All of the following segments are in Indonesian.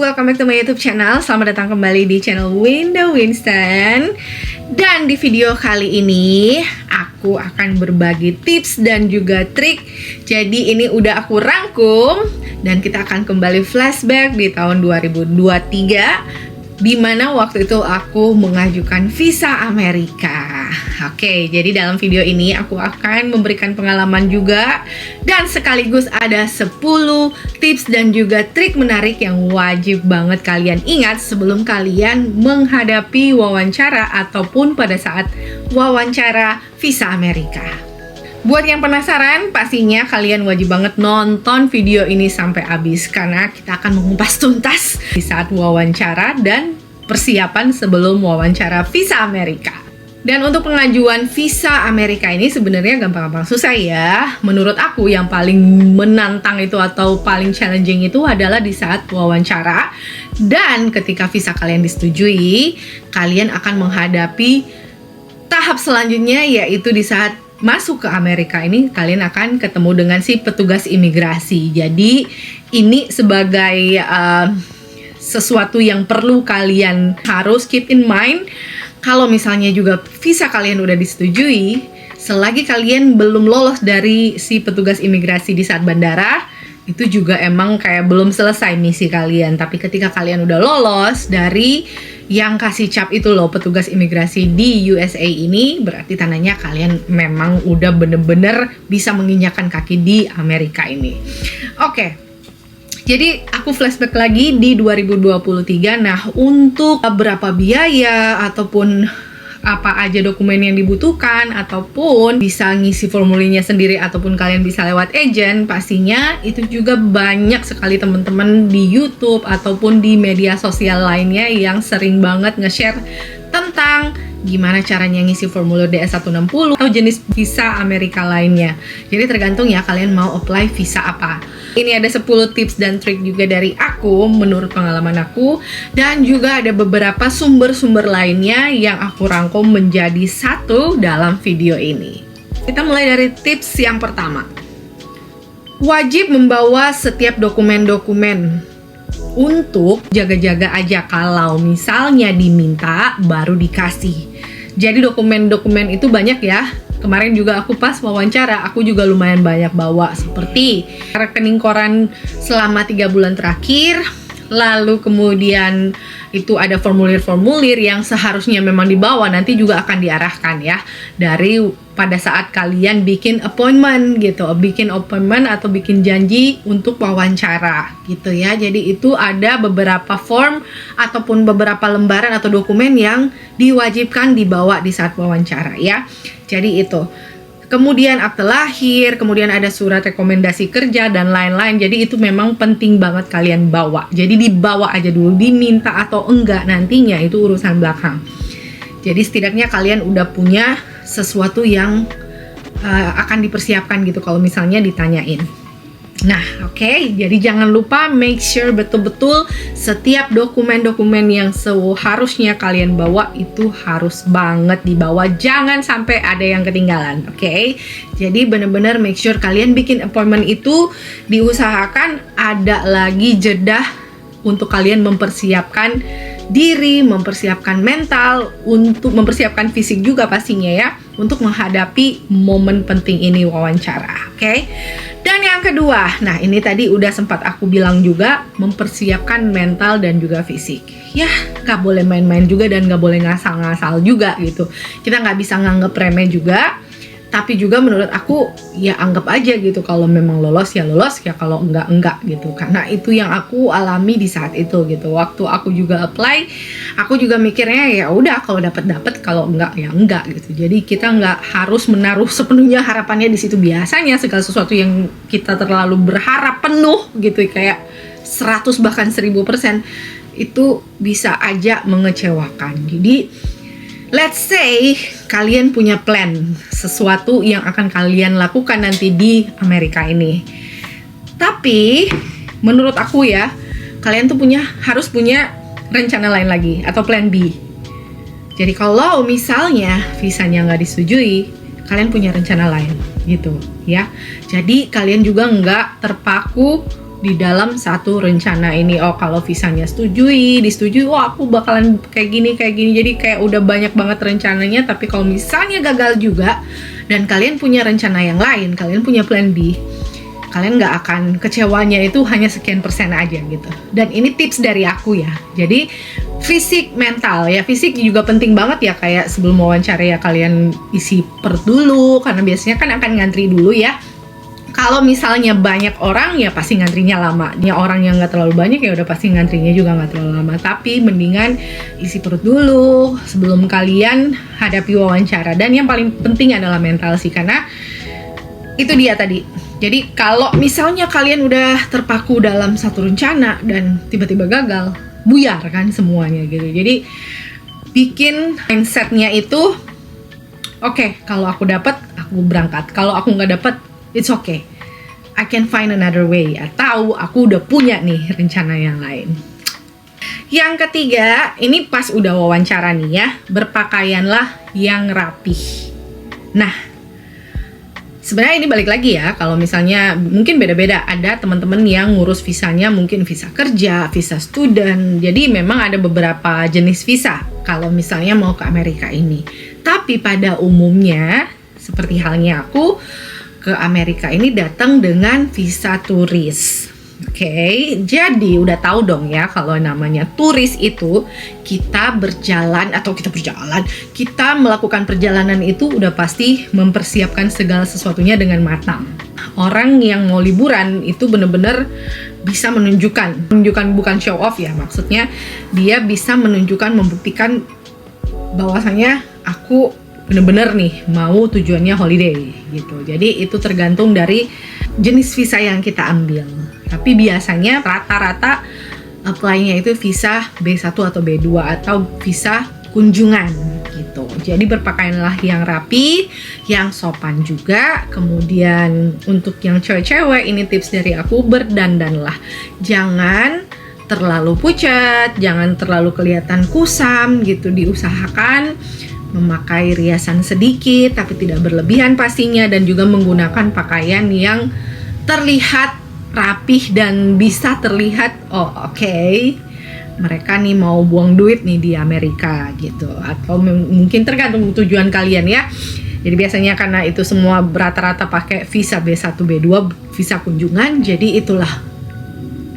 welcome back to my YouTube channel. Selamat datang kembali di channel Winda Winston. Dan di video kali ini aku akan berbagi tips dan juga trik. Jadi ini udah aku rangkum dan kita akan kembali flashback di tahun 2023, di mana waktu itu aku mengajukan visa Amerika. Oke, jadi dalam video ini aku akan memberikan pengalaman juga dan sekaligus ada 10 tips dan juga trik menarik yang wajib banget kalian ingat sebelum kalian menghadapi wawancara ataupun pada saat wawancara visa Amerika. Buat yang penasaran, pastinya kalian wajib banget nonton video ini sampai habis karena kita akan mengupas tuntas di saat wawancara dan persiapan sebelum wawancara visa Amerika. Dan untuk pengajuan visa Amerika ini sebenarnya gampang-gampang susah ya. Menurut aku yang paling menantang itu atau paling challenging itu adalah di saat wawancara. Dan ketika visa kalian disetujui, kalian akan menghadapi tahap selanjutnya, yaitu di saat masuk ke Amerika ini kalian akan ketemu dengan si petugas imigrasi. Jadi ini sebagai sesuatu yang perlu kalian harus keep in mind. Kalau misalnya juga visa kalian udah disetujui, selagi kalian belum lolos dari si petugas imigrasi di saat bandara, itu juga emang kayak belum selesai misi kalian. Tapi ketika kalian udah lolos dari yang kasih cap itu loh, petugas imigrasi di USA ini, berarti tandanya kalian memang udah bener-bener bisa menginjakan kaki di Amerika ini. Oke, jadi aku flashback lagi di 2023. Nah, untuk berapa biaya ataupun apa aja dokumen yang dibutuhkan ataupun bisa ngisi formulirnya sendiri ataupun kalian bisa lewat agent, pastinya itu juga banyak sekali teman-teman di YouTube ataupun di media sosial lainnya yang sering banget nge-share tentang gimana caranya ngisi formulir DS-160 atau jenis visa Amerika lainnya. Jadi tergantung ya kalian mau apply visa apa. Ini ada 10 tips dan trik juga dari aku menurut pengalaman aku, dan juga ada beberapa sumber-sumber lainnya yang aku rangkum menjadi satu dalam video ini. Kita mulai dari tips yang pertama. Wajib membawa setiap dokumen-dokumen untuk jaga-jaga aja kalau misalnya diminta baru dikasih. Jadi dokumen-dokumen itu banyak ya. Kemarin juga aku pas wawancara, aku juga lumayan banyak bawa, seperti rekening koran selama 3 bulan terakhir. Lalu kemudian itu ada formulir-formulir yang seharusnya memang dibawa, nanti juga akan diarahkan ya dari pada saat kalian bikin appointment gitu, bikin appointment atau bikin janji untuk wawancara gitu ya. Jadi itu ada beberapa form ataupun beberapa lembaran atau dokumen yang diwajibkan dibawa di saat wawancara ya. Jadi itu. Kemudian akte lahir, kemudian ada surat rekomendasi kerja dan lain-lain. Jadi itu memang penting banget kalian bawa. Jadi dibawa aja dulu, diminta atau enggak nantinya itu urusan belakang. Jadi setidaknya kalian udah punya sesuatu yang akan dipersiapkan gitu kalau misalnya ditanyain. Nah, oke, jadi jangan lupa make sure betul-betul setiap dokumen-dokumen yang seharusnya kalian bawa itu harus banget dibawa, jangan sampai ada yang ketinggalan, oke? Jadi benar-benar make sure kalian bikin appointment itu diusahakan ada lagi jeda untuk kalian mempersiapkan diri, mempersiapkan mental, untuk mempersiapkan fisik juga pastinya ya, untuk menghadapi momen penting ini wawancara, oke? Dan yang kedua, nah ini tadi udah sempat aku bilang juga, mempersiapkan mental dan juga fisik. Ya, nggak boleh main-main juga dan nggak boleh ngasal-ngasal juga gitu. Kita nggak bisa nganggep remeh juga, tapi juga menurut aku ya anggap aja gitu, kalau memang lolos ya kalau enggak gitu, karena itu yang aku alami di saat itu gitu. Waktu aku juga apply, aku juga mikirnya ya udah kalau dapat kalau enggak ya enggak gitu. Jadi kita nggak harus menaruh sepenuhnya harapannya di situ. Biasanya segala sesuatu yang kita terlalu berharap penuh gitu kayak 100 bahkan 1000% itu bisa aja mengecewakan. Jadi let's say kalian punya plan sesuatu yang akan kalian lakukan nanti di Amerika ini. Tapi menurut aku ya, kalian tuh harus punya rencana lain lagi atau plan B. Jadi kalau misalnya visanya nggak disetujui, kalian punya rencana lain gitu ya. Jadi kalian juga nggak terpaku di dalam satu rencana ini. Oh, kalau visanya disetujui, wah aku bakalan kayak gini. Jadi kayak udah banyak banget rencananya. Tapi kalau misalnya gagal juga dan kalian punya rencana yang lain, kalian punya plan B, kalian nggak akan kecewanya itu hanya sekian persen aja gitu. Dan ini tips dari aku ya. Jadi fisik, mental ya. Fisik juga penting banget ya, kayak sebelum wawancara ya kalian isi perut dulu, karena biasanya kan akan ngantri dulu ya. Kalau misalnya banyak orang ya pasti ngantrinya lama. Ya orang yang nggak terlalu banyak ya udah pasti ngantrinya juga nggak terlalu lama. Tapi mendingan isi perut dulu sebelum kalian hadapi wawancara. Dan yang paling penting adalah mental sih, karena itu dia tadi. Jadi kalau misalnya kalian udah terpaku dalam satu rencana dan tiba-tiba gagal, buyar kan semuanya gitu. Jadi bikin mindsetnya itu, oke, kalau aku dapat aku berangkat. Kalau aku nggak dapat, it's okay, I can find another way. Atau aku udah punya nih rencana yang lain. Yang ketiga, ini pas udah wawancara nih ya, berpakaianlah yang rapih. Nah, sebenarnya ini balik lagi ya, kalau misalnya mungkin beda-beda. Ada teman-teman yang ngurus visanya mungkin visa kerja, visa student. Jadi memang ada beberapa jenis visa kalau misalnya mau ke Amerika ini. Tapi pada umumnya, seperti halnya aku, ke Amerika ini datang dengan visa turis. Oke, jadi udah tahu dong ya kalau namanya turis itu kita melakukan perjalanan itu udah pasti mempersiapkan segala sesuatunya dengan matang. Orang yang mau liburan itu bener-bener bisa menunjukkan bukan show off ya, maksudnya dia bisa menunjukkan, membuktikan bahwasanya aku bener-bener nih mau tujuannya holiday gitu. Jadi itu tergantung dari jenis visa yang kita ambil. Tapi biasanya rata-rata apply-nya itu visa B1 atau B2 atau visa kunjungan gitu. Jadi berpakaianlah yang rapi, yang sopan juga. Kemudian untuk yang cewek-cewek, ini tips dari aku, berdandanlah. Jangan terlalu pucat, jangan terlalu kelihatan kusam gitu. Diusahakan memakai riasan sedikit tapi tidak berlebihan pastinya, dan juga menggunakan pakaian yang terlihat rapih dan bisa terlihat mereka nih mau buang duit nih di Amerika gitu, atau mungkin tergantung tujuan kalian ya. Jadi biasanya karena itu semua rata-rata pakai visa B1, B2, visa kunjungan, jadi itulah,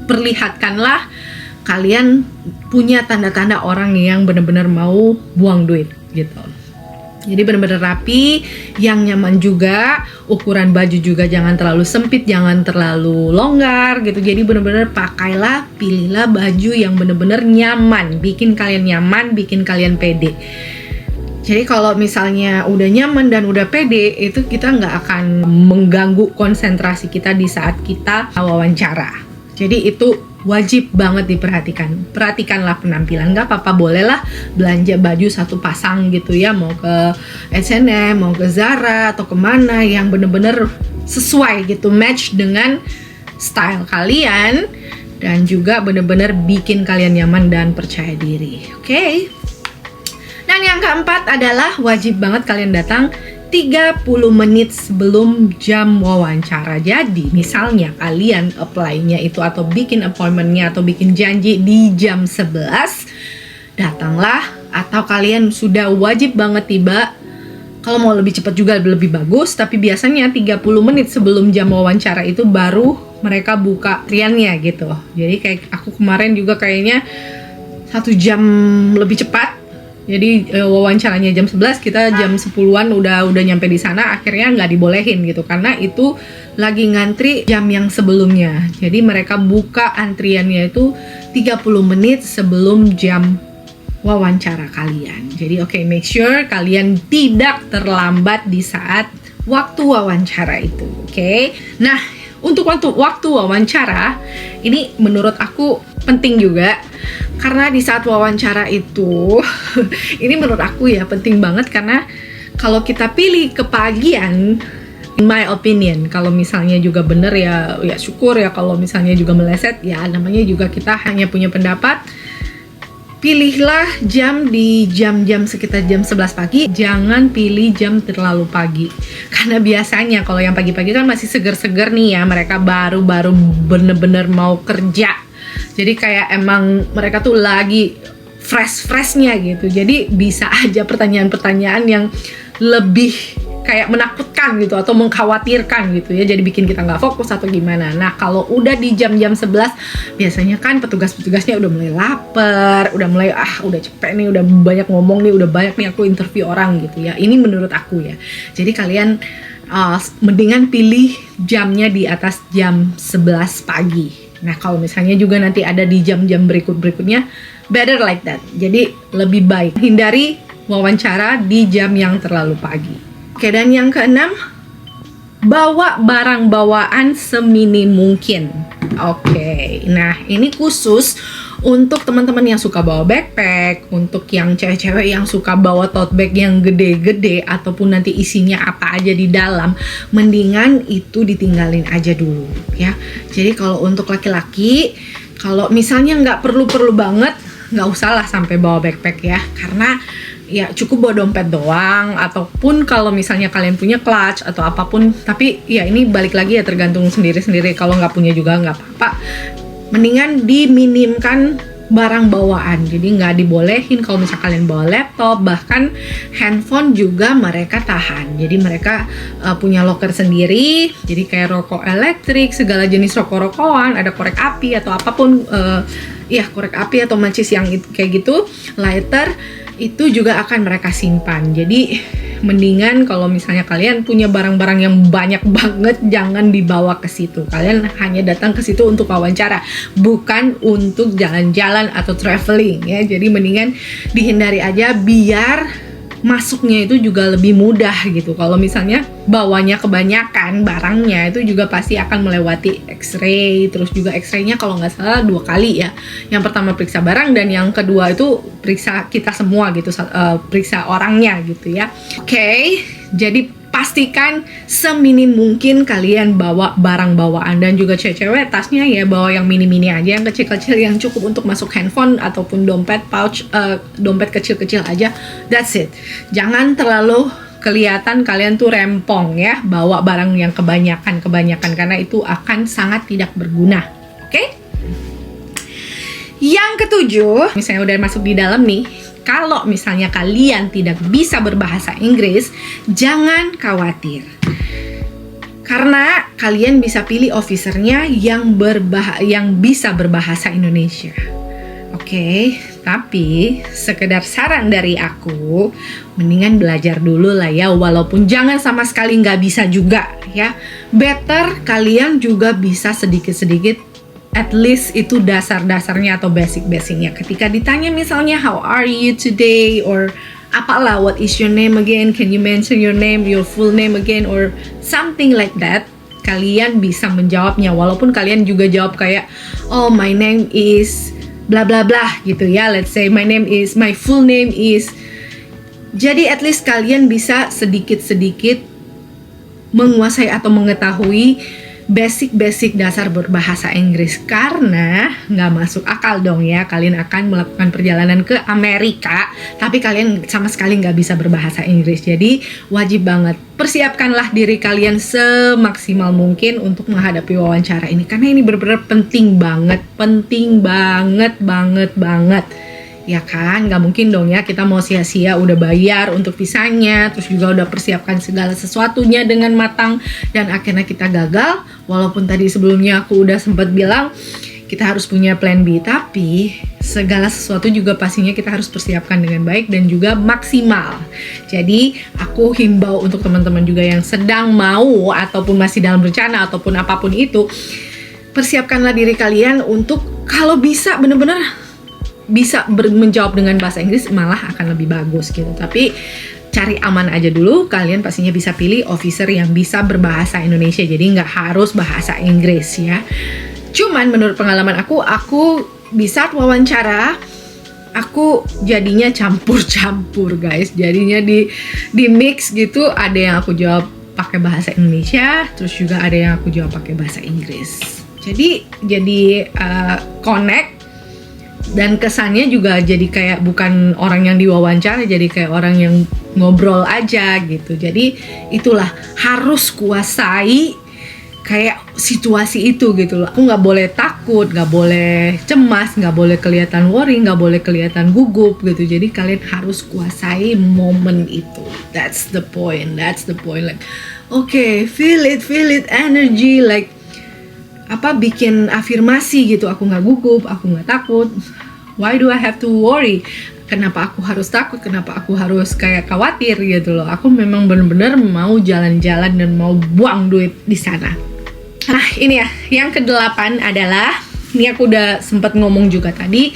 perlihatkanlah kalian punya tanda-tanda orang yang benar-benar mau buang duit gitu. Jadi benar-benar rapi, yang nyaman juga. Ukuran baju juga jangan terlalu sempit, jangan terlalu longgar gitu. Jadi benar-benar pakailah, pilihlah baju yang benar-benar nyaman, bikin kalian nyaman, bikin kalian pede. Jadi kalau misalnya udah nyaman dan udah pede, itu kita nggak akan mengganggu konsentrasi kita di saat kita wawancara. Jadi itu wajib banget diperhatikan. Perhatikanlah penampilan, nggak apa-apa, bolehlah belanja baju satu pasang gitu ya, mau ke H&M, mau ke Zara atau kemana yang bener-bener sesuai gitu, match dengan style kalian, dan juga bener-bener bikin kalian nyaman dan percaya diri. Oke. Dan yang keempat adalah wajib banget kalian datang 30 menit sebelum jam wawancara. Jadi misalnya kalian apply-nya itu atau bikin appointment-nya atau bikin janji di jam 11, datanglah. Atau kalian sudah wajib banget tiba, kalau mau lebih cepat juga lebih bagus, tapi biasanya 30 menit sebelum jam wawancara itu baru mereka buka triannya gitu. Jadi kayak aku kemarin juga kayaknya 1 jam lebih cepat. Jadi wawancaranya jam 11, kita jam 10-an udah nyampe di sana. Akhirnya nggak dibolehin gitu, karena itu lagi ngantri jam yang sebelumnya. Jadi mereka buka antriannya itu 30 menit sebelum jam wawancara kalian. Jadi make sure kalian tidak terlambat di saat waktu wawancara itu. Nah, untuk waktu wawancara ini menurut aku penting juga, karena di saat wawancara itu ini menurut aku ya penting banget, karena kalau kita pilih kepagian, in my opinion, kalau misalnya juga bener ya syukur ya, kalau misalnya juga meleset ya namanya juga kita hanya punya pendapat. pilihlah jam di jam-jam sekitar jam 11 pagi, jangan pilih jam terlalu pagi. Karena biasanya kalau yang pagi-pagi kan masih seger-seger nih ya, mereka baru-baru bener-bener mau kerja. Jadi kayak emang mereka tuh lagi fresh-freshnya gitu. Jadi bisa aja pertanyaan-pertanyaan yang lebih kayak menakutkan gitu atau mengkhawatirkan gitu ya, jadi bikin kita nggak fokus atau gimana. Nah kalau udah di jam-jam 11 biasanya kan petugas-petugasnya udah mulai lapar, udah mulai udah capek nih, udah banyak ngomong nih, udah banyak nih aku interview orang gitu ya. Ini menurut aku ya. Jadi kalian mendingan pilih jamnya di atas jam 11 pagi. Nah kalau misalnya juga nanti ada di jam-jam berikutnya, better like that. Jadi lebih baik hindari wawancara di jam yang terlalu pagi. Oke, dan yang keenam, bawa barang bawaan seminim mungkin. Oke, nah ini khusus untuk teman-teman yang suka bawa backpack, untuk yang cewek-cewek yang suka bawa tote bag yang gede-gede ataupun nanti isinya apa aja di dalam, mendingan itu ditinggalin aja dulu ya. Jadi kalau untuk laki-laki, kalau misalnya nggak perlu-perlu banget, nggak usah lah sampai bawa backpack ya, karena ya cukup bawa dompet doang, ataupun kalau misalnya kalian punya clutch atau apapun. Tapi ya ini balik lagi ya, tergantung sendiri-sendiri. Kalau nggak punya juga nggak apa-apa, mendingan diminimkan barang bawaan. Jadi nggak dibolehin kalau misalnya kalian bawa laptop, bahkan handphone juga mereka tahan. Jadi mereka punya locker sendiri, jadi kayak rokok elektrik, segala jenis rokok-rokokan, ada korek api atau apapun, korek api atau macis yang kayak gitu, lighter, itu juga akan mereka simpan. Jadi mendingan kalau misalnya kalian punya barang-barang yang banyak banget, jangan dibawa ke situ. Kalian hanya datang ke situ untuk wawancara, bukan untuk jalan-jalan atau traveling ya. Jadi mendingan dihindari aja biar masuknya itu juga lebih mudah gitu. Kalau misalnya bawanya kebanyakan barangnya, itu juga pasti akan melewati X-ray. Terus juga X-ray-nya kalau nggak salah 2 kali ya. Yang pertama periksa barang, dan yang kedua itu periksa kita semua gitu, periksa orangnya gitu ya. Oke, jadi pastikan seminim mungkin kalian bawa barang bawaan. Dan juga cewek-cewek tasnya ya bawa yang mini-mini aja, yang kecil-kecil, yang cukup untuk masuk handphone ataupun dompet pouch, dompet kecil-kecil aja. That's it. Jangan terlalu kelihatan kalian tuh rempong ya, bawa barang yang kebanyakan karena itu akan sangat tidak berguna. Oke? Yang ketujuh, misalnya udah masuk di dalam nih, kalau misalnya kalian tidak bisa berbahasa Inggris, jangan khawatir. Karena kalian bisa pilih officernya yang bisa berbahasa Indonesia. Oke, tapi sekedar saran dari aku, mendingan belajar dulu lah ya, walaupun jangan sama sekali nggak bisa juga ya. Better kalian juga bisa sedikit-sedikit, at least itu dasar-dasarnya atau basic-basicnya. Ketika ditanya misalnya how are you today, or apalah, what is your name again, can you mention your name, your full name again, or something like that, kalian bisa menjawabnya. Walaupun kalian juga jawab kayak, oh my name is bla bla bla gitu ya, let's say my full name is. Jadi at least kalian bisa sedikit-sedikit menguasai atau mengetahui basic dasar berbahasa Inggris. Karena nggak masuk akal dong ya, kalian akan melakukan perjalanan ke Amerika tapi kalian sama sekali nggak bisa berbahasa Inggris. Jadi wajib banget persiapkanlah diri kalian semaksimal mungkin untuk menghadapi wawancara ini, karena ini benar-benar penting banget ya kan. Nggak mungkin dong ya kita mau sia-sia udah bayar untuk visanya, terus juga udah persiapkan segala sesuatunya dengan matang, dan akhirnya kita gagal. Walaupun tadi sebelumnya aku udah sempat bilang kita harus punya plan B, tapi segala sesuatu juga pastinya kita harus persiapkan dengan baik dan juga maksimal. Jadi aku himbau untuk teman-teman juga yang sedang mau ataupun masih dalam rencana ataupun apapun itu, persiapkanlah diri kalian untuk kalau bisa benar-benar bisa menjawab dengan bahasa Inggris, malah akan lebih bagus gitu. Tapi cari aman aja dulu, kalian pastinya bisa pilih officer yang bisa berbahasa Indonesia, jadi nggak harus bahasa Inggris ya. Cuman menurut pengalaman aku di saat wawancara, aku jadinya campur-campur guys, jadinya di mix gitu. Ada yang aku jawab pakai bahasa Indonesia, terus juga ada yang aku jawab pakai bahasa Inggris. Jadi connect Dan kesannya juga jadi kayak bukan orang yang diwawancara, jadi kayak orang yang ngobrol aja gitu. Jadi itulah, harus kuasai kayak situasi itu gitu loh. Aku nggak boleh takut, nggak boleh cemas, nggak boleh kelihatan worry, nggak boleh kelihatan gugup gitu. Jadi kalian harus kuasai momen itu. That's the point. Like, okay, feel it, energy, like bikin afirmasi gitu. Aku nggak gugup, aku nggak takut. Why do I have to worry? Kenapa aku harus takut? Kenapa aku harus kayak khawatir gitu loh? Aku memang bener-bener mau jalan-jalan dan mau buang duit di sana. Nah ini ya, yang ke-8 adalah, ini aku udah sempat ngomong juga tadi,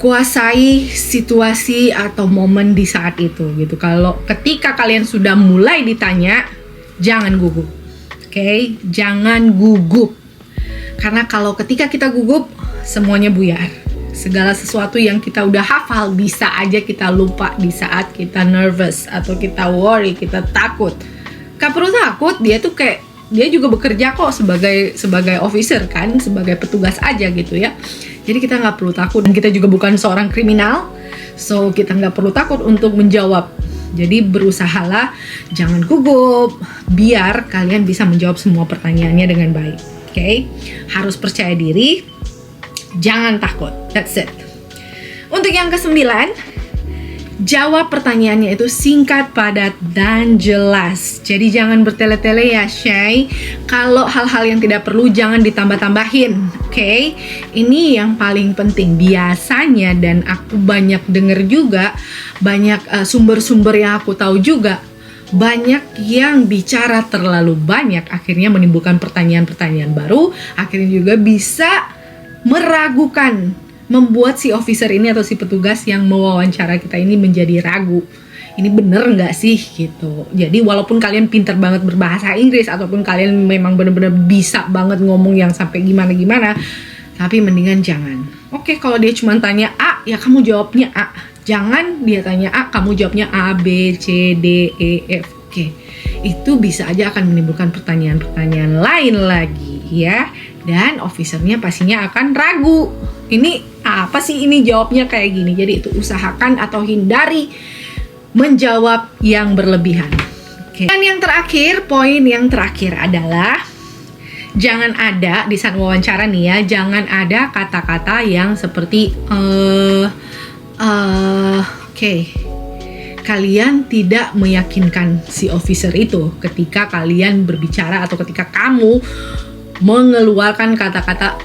kuasai situasi atau momen di saat itu gitu. Kalau ketika kalian sudah mulai ditanya, jangan gugup. Oke, jangan gugup. Karena kalau ketika kita gugup, semuanya buyar. Segala sesuatu yang kita udah hafal bisa aja kita lupa di saat kita nervous atau kita worry, kita takut. Gak perlu takut, dia tuh kayak, dia juga bekerja kok sebagai officer kan, sebagai petugas aja gitu ya. Jadi kita nggak perlu takut, dan kita juga bukan seorang kriminal, so kita nggak perlu takut untuk menjawab. Jadi berusahalah jangan gugup, biar kalian bisa menjawab semua pertanyaannya dengan baik. Oke, harus percaya diri, jangan takut. That's it. Untuk yang ke-9, jawab pertanyaannya itu singkat, padat, dan jelas. Jadi jangan bertele-tele ya, Shay. Kalau hal-hal yang tidak perlu jangan ditambah-tambahin. Oke? Ini yang paling penting. Biasanya, dan aku banyak denger juga, banyak sumber-sumber yang aku tahu juga, banyak yang bicara terlalu banyak, akhirnya menimbulkan pertanyaan-pertanyaan baru, akhirnya juga bisa meragukan, membuat si officer ini atau si petugas yang mewawancara kita ini menjadi ragu. Ini bener nggak sih gitu. Jadi walaupun kalian pintar banget berbahasa Inggris, ataupun kalian memang bener-bener bisa banget ngomong yang sampai gimana-gimana, tapi mendingan jangan. Oke, kalau dia cuma tanya A, ya kamu jawabnya A. Jangan dia tanya A, kamu jawabnya A, B, C, D, E, F. Oke, itu bisa aja akan menimbulkan pertanyaan-pertanyaan lain lagi ya. Dan officernya pastinya akan ragu. Ini apa sih ini jawabnya kayak gini? Jadi itu usahakan atau hindari menjawab yang berlebihan. Oke. Dan yang terakhir, poin yang terakhir adalah jangan ada di saat wawancara nih ya, jangan ada kata-kata yang seperti kalian tidak meyakinkan si officer itu ketika kalian berbicara atau ketika kamu mengeluarkan kata-kata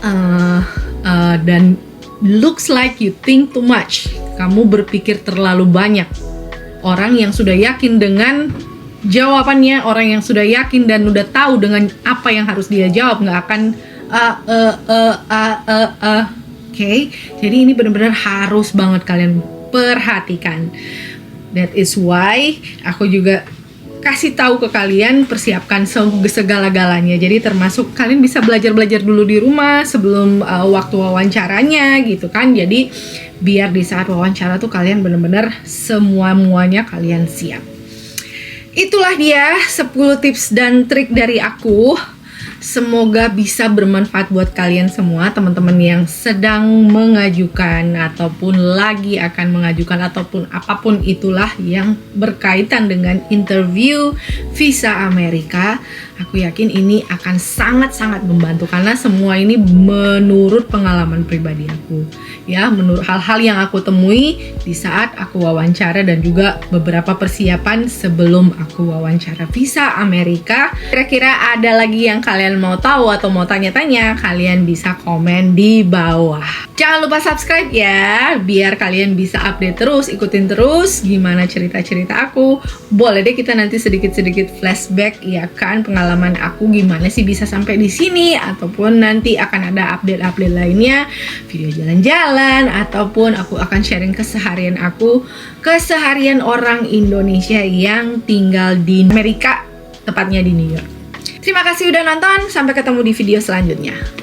dan looks like you think too much. Kamu berpikir terlalu banyak. Orang yang sudah yakin dengan jawabannya, orang yang sudah yakin dan udah tahu dengan apa yang harus dia jawab, nggak akan Oke, jadi ini benar-benar harus banget kalian perhatikan. That is why aku juga kasih tahu ke kalian, persiapkan segala-galanya. Jadi termasuk kalian bisa belajar dulu di rumah sebelum waktu wawancaranya gitu kan. Jadi biar di saat wawancara tuh kalian benar-benar semuanya kalian siap. Itulah dia 10 tips dan trik dari aku. Semoga bisa bermanfaat buat kalian semua, teman-teman yang sedang mengajukan ataupun lagi akan mengajukan ataupun apapun itulah yang berkaitan dengan interview visa Amerika. Aku yakin ini akan sangat-sangat membantu karena semua ini menurut pengalaman pribadi aku. Ya, menurut hal-hal yang aku temui di saat aku wawancara dan juga beberapa persiapan sebelum aku wawancara visa Amerika. Kira-kira ada lagi yang kalian mau tahu atau mau tanya-tanya, kalian bisa komen di bawah. Jangan lupa subscribe ya, biar kalian bisa update terus, ikutin terus gimana cerita-cerita aku. Boleh deh kita nanti sedikit-sedikit flashback ya kan, pengalaman aku gimana sih bisa sampai di sini, ataupun nanti akan ada update-update lainnya, video jalan-jalan, ataupun aku akan sharing keseharian aku, keseharian orang Indonesia yang tinggal di Amerika, tepatnya di New York. Terima kasih udah nonton, sampai ketemu di video selanjutnya.